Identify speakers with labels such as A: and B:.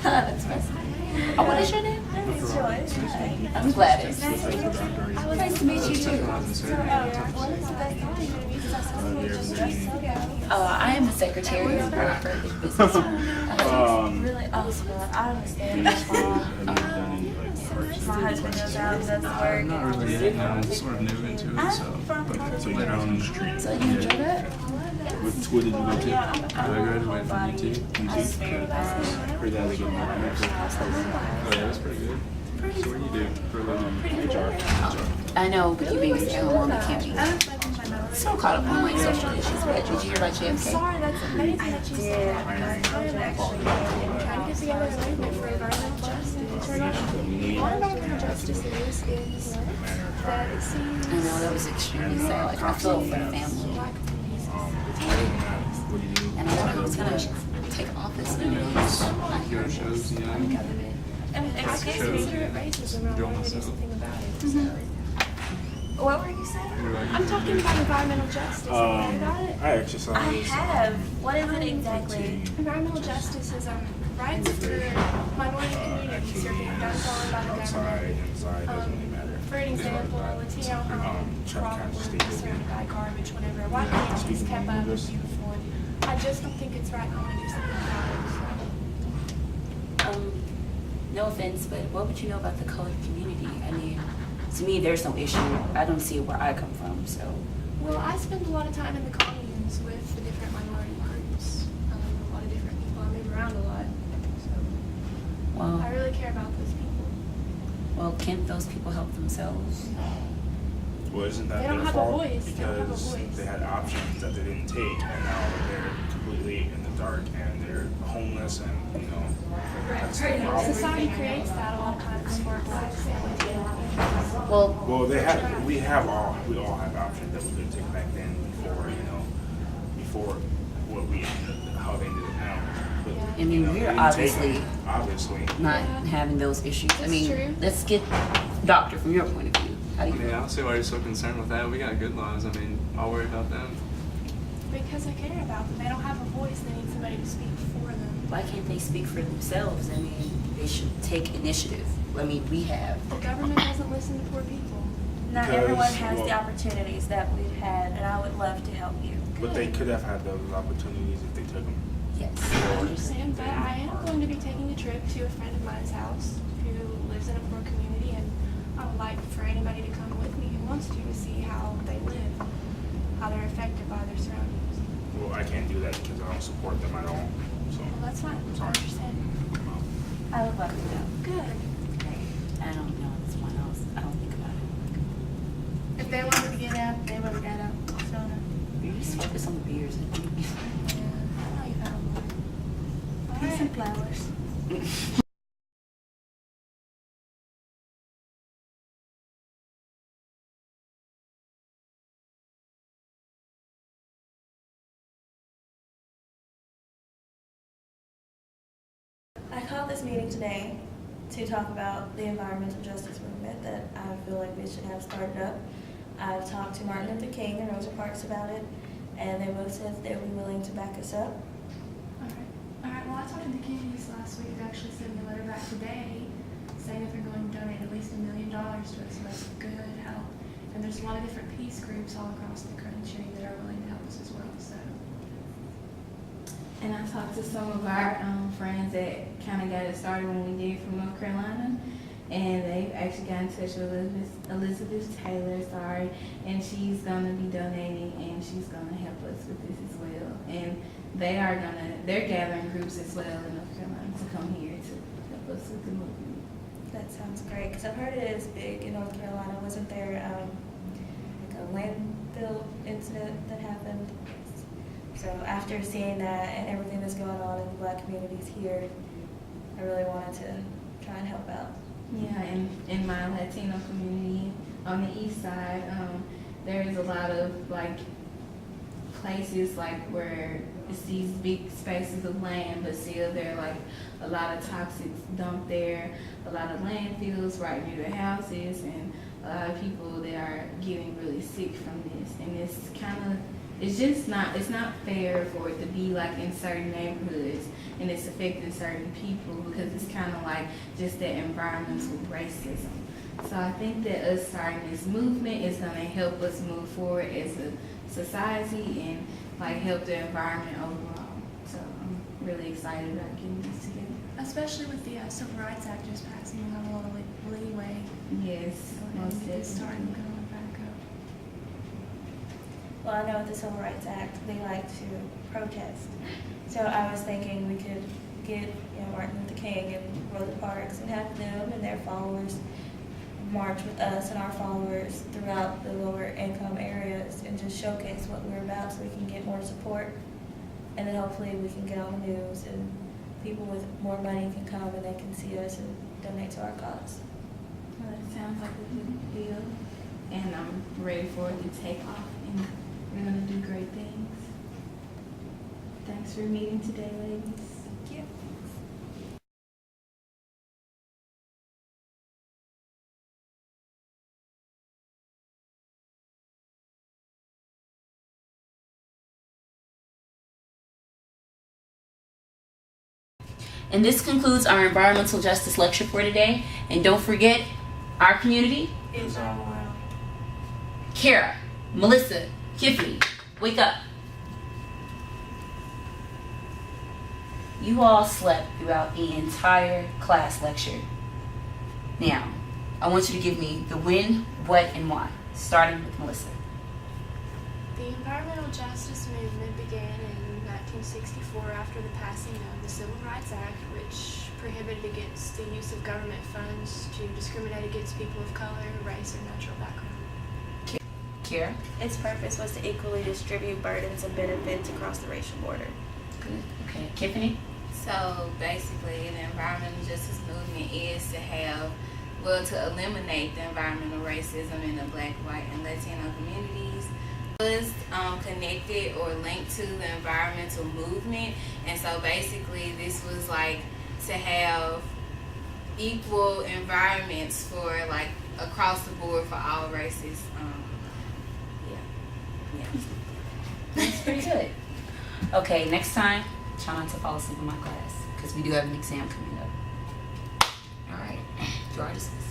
A: That's messy. Oh, what is your name?
B: It's Joyce.
A: I'm Gladys.
B: Nice to meet you too.
A: I am the secretary of the business.
B: Really awesome. I understand. My husband goes out and does work.
C: Not really yet. No, I'm sort of new into it, so later on in the street.
A: So you enjoy that?
C: What school did you go to? I graduated from UT.
D: Pretty good.
C: Oh yeah, that's pretty good. So what do you do for a living?
D: HR.
A: I know, but you made me feel on the camping. So caught up on like social issues. But did you hear about JFK?
E: Sorry, that's amazing that you said that. I'm trying to get together a movement for environmental justice. What environmental justice is that it seems
A: I know, that was extremely sad. Like, I feel for the family. And I thought I was going to take office. And
C: Your shows, yeah.
E: and I consider it racism. I don't want to do something about it. So.
B: What were you saying?
E: I'm talking about environmental justice. Have you heard about it?
D: I exercise.
B: I have. What is it exactly?
E: Environmental justice is rights for minority communities who are being done wrong by the
D: Outside,
E: government.
D: inside, doesn't really matter.
E: For an example, a Latino home problem was surrounded by garbage, whatever. White communities kept up and beautiful. I just don't think it's right. I want to do something about it.
A: no offense, but what would you know about the colored community? I mean, to me, there's no issue. I don't see it where I come from, so.
E: Well, I spend a lot of time in the communes with the different minority groups. A lot of different people. I move around a lot. So
A: Well,
E: I really care about those people.
A: well, can't those people help themselves?
D: Well, isn't that
E: They don't
D: their
E: have a
D: fault?
E: voice. They don't have a
D: Because
E: voice.
D: they had options that they didn't take, and now they're completely in the dark, and they're homeless, and that's the problem.
E: Society creates that a lot of times for blacks and Latinos.
A: Well,
D: Well, we all have options that we could take back then before what how they did it now. But,
A: I mean,
D: they
A: we're
D: didn't
A: obviously
D: take it, obviously.
A: not having those issues. I mean,
E: true.
A: let's get doctor from your point of view. How do
C: I
A: you
C: mean, I
A: feel?
C: don't see why you're so concerned with that. We got good laws. I mean, I'll worry about them.
E: Because I care about them. They don't have a voice. They need somebody to speak for them.
A: Why can't they speak for themselves? I mean, they should take initiative. I mean, we have.
E: The government doesn't listen to poor people.
B: Not
D: Because,
B: everyone has the
D: well-
B: opportunities that we've had, and I would love to help you.
D: But they could have had those opportunities if they took them.
A: Yes.
E: I understand, but I am going to be taking a trip to a friend of mine's house who lives in a poor community, and I would like for anybody to come with me who wants to see how they live, how they're affected by their surroundings.
D: Well, I can't do that because I don't support them at all. So,
E: Well, that's fine. I
D: sorry.
E: understand.
B: I would love to know.
E: Good.
A: I don't know. It's one else. I don't think about it.
B: If they wanted to get out, they would have got out. So,
A: We just focus on the beers.
E: I know you have one.
B: peace and flowers. I called this meeting today to talk about the environmental justice movement that I feel like we should have started up. I've talked to Martin Luther King and Rosa Parks about it, and they both said they would be willing to back us up.
E: Alright, well, I talked to the communities last week. They actually sent me a letter back today saying that they're going to donate at least $1 million to us, so that's good help. And there's a lot of different peace groups all across the country that are willing to help us as well, so.
F: And I talked to some of our friends that kind of got it started when we did from North Carolina, and they actually got in touch with Elizabeth Taylor, and she's going to be donating, and she's going to help us with this as well. And they're gathering groups as well in North Carolina to come here to help us with the movement.
B: That sounds great, because I've heard it is big in North Carolina. Wasn't there like a landfill incident that happened? So after seeing that and everything that's going on in the black communities here, I really wanted to try and help out.
F: Yeah, and in my Latino community on the east side, there is a lot of places where it's these big spaces of land, but still there are a lot of toxics dumped there, a lot of landfills right near their houses, and a lot of people that are getting really sick from this. And it's kind of it's just not, it's not fair for it to be like in certain neighborhoods and it's affecting certain people because it's kind of like just that environmental racism. So I think that us starting this movement is going to help us move forward as a society and like help the environment overall. So I'm really excited about getting this together.
E: Especially with the Civil Rights Act just passing, we'll have a little leeway.
F: Yes, most
E: And get started
F: definitely.
E: going back up.
B: Well, I know with the Civil Rights Act, they like to protest. So I was thinking we could get, Martin Luther King and Rosa Parks and have them and their followers march with us and our followers throughout the lower income areas and just showcase what we're about so we can get more support. And then hopefully we can get on the news and people with more money can come and they can see us and donate to our cause.
F: Well, it sounds like a good deal, and I'm ready for it to take off, and we're gonna do great things. Thanks for meeting today, ladies.
B: Thank you.
A: And this concludes our environmental justice lecture for today. And don't forget, our community,
B: It's our world.
A: Karrah, Melissa, Kiffany, wake up. You all slept throughout the entire class lecture. Now, I want you to give me the when, what, and why, starting with Melissa.
E: The environmental justice movement began in 1964 after the passing of the Civil Rights Act, which prohibited against the use of government funds to discriminate against people of color, race, or natural background.
A: Karrah?
B: Its purpose was to equally distribute burdens and benefits across the racial border.
A: Good. Okay. Kiffany?
F: So basically, the environmental justice movement is to have, to eliminate the environmental racism in the Black, white, and Latino communities. It was connected or linked to the environmental movement, and so basically this was like to have equal environments for like across the board for all races. Yeah.
A: That's pretty good. Okay, next time, try not to fall asleep in my class because we do have an exam coming up. All right, you are dismissed.